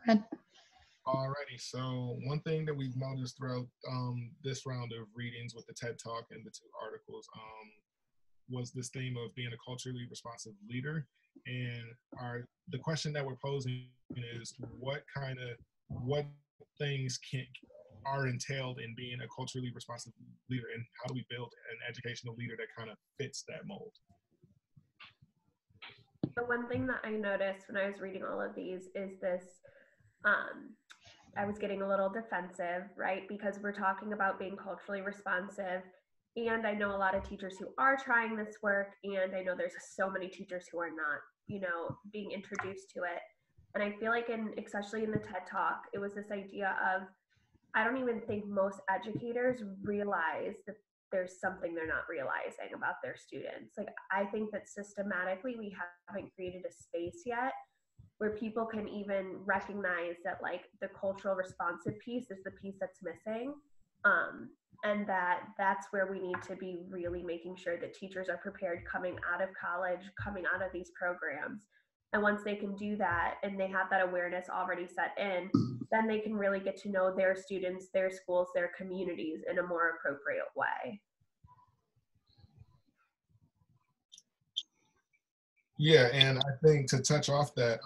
Go ahead. Alrighty, so one thing that we've noticed throughout this round of readings with the TED Talk and the 2 articles was this theme of being a culturally responsive leader. And the question that we're posing is what things are entailed in being a culturally responsive leader, and how do we build an educational leader that kind of fits that mold? The one thing that I noticed when I was reading all of these is this, I was getting a little defensive, right? Because we're talking about being culturally responsive. And I know a lot of teachers who are trying this work, and I know there's so many teachers who are not, being introduced to it. And I feel like especially in the TED Talk, it was this idea of, I don't even think most educators realize that there's something they're not realizing about their students. Like, I think that systematically we haven't created a space yet where people can even recognize that, like, the cultural responsive piece is the piece that's missing. And that's where we need to be really making sure that teachers are prepared coming out of college, coming out of these programs. And once they can do that and they have that awareness already set in, then they can really get to know their students, their schools, their communities in a more appropriate way. Yeah, and I think to touch off that,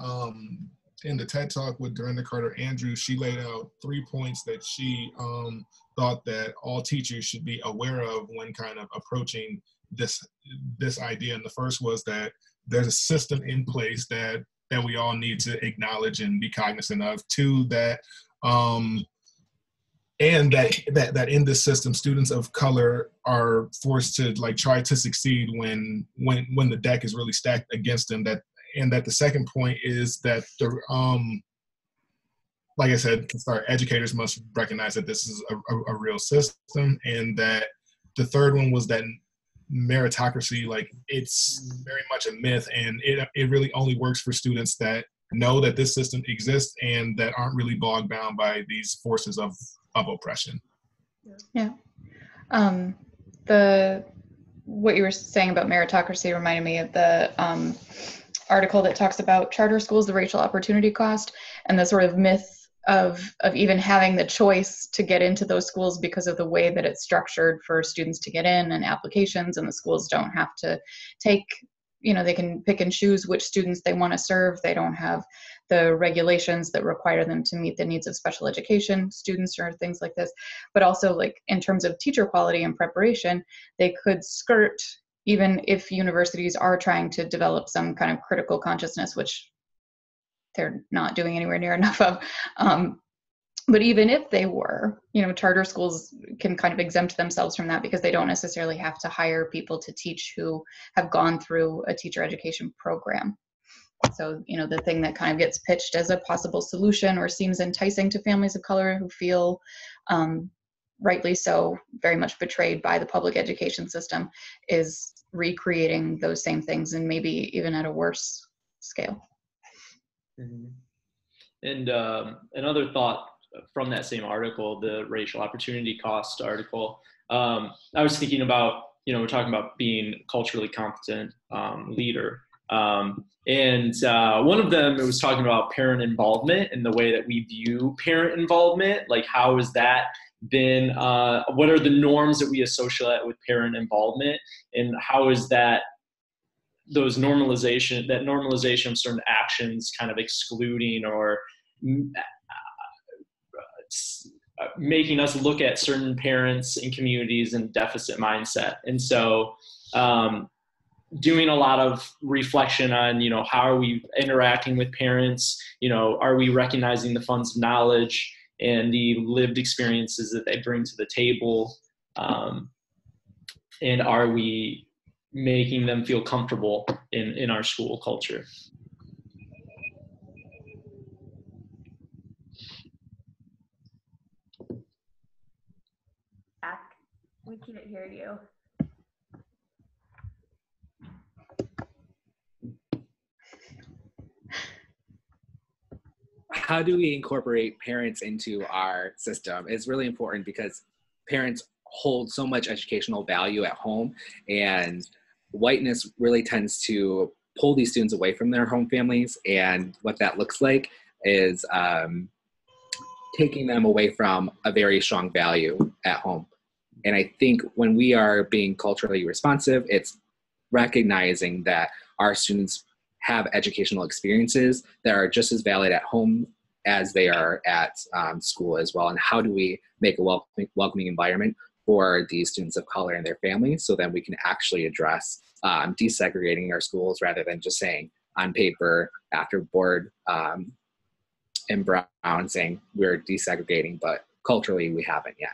in the TED Talk with Dorinda Carter Andrews, she laid out 3 points that she thought that all teachers should be aware of when kind of approaching this idea. And the first was that there's a system in place that we all need to acknowledge and be cognizant of. 2, that and that in this system, students of color are forced to like try to succeed when the deck is really stacked against them. And that the second point is that like I said, educators must recognize that this is a real system, and that the third one was that meritocracy, like, it's very much a myth, and it really only works for students that know that this system exists and that aren't really bogged down by these forces of oppression. Yeah. What you were saying about meritocracy reminded me of the article that talks about charter schools, the racial opportunity cost, and the sort of myth of even having the choice to get into those schools because of the way that it's structured for students to get in and applications, and the schools don't have to take, they can pick and choose which students they want to serve. They don't have the regulations that require them to meet the needs of special education students or things like this. But also, like, in terms of teacher quality and preparation, they could skirt, even if universities are trying to develop some kind of critical consciousness, which they're not doing anywhere near enough of. But even if they were, charter schools can kind of exempt themselves from that because they don't necessarily have to hire people to teach who have gone through a teacher education program. So, the thing that kind of gets pitched as a possible solution or seems enticing to families of color who feel, rightly so, very much betrayed by the public education system is recreating those same things, and maybe even at a worse scale. Mm-hmm. And another thought from that same article, the racial opportunity cost article, I was thinking about, we're talking about being a culturally competent leader. And one of them, it was talking about parent involvement and the way that we view parent involvement. Like, how has that been, what are the norms that we associate with parent involvement, and how is that normalization of certain actions kind of excluding or making us look at certain parents and communities in deficit mindset. And so doing a lot of reflection on, how are we interacting with parents? Are we recognizing the funds of knowledge and the lived experiences that they bring to the table? And are we making them feel comfortable in our school culture? We can't hear you. How do we incorporate parents into our system? It's really important because parents hold so much educational value at home, and whiteness really tends to pull these students away from their home families and what that looks like. is taking them away from a very strong value at home. And I think when we are being culturally responsive, it's recognizing that our students have educational experiences that are just as valid at home as they are at school as well. And how do we make a welcoming environment for these students of color and their families, so then we can actually address desegregating our schools rather than just saying on paper after Board and Brown saying we're desegregating, but culturally we haven't yet.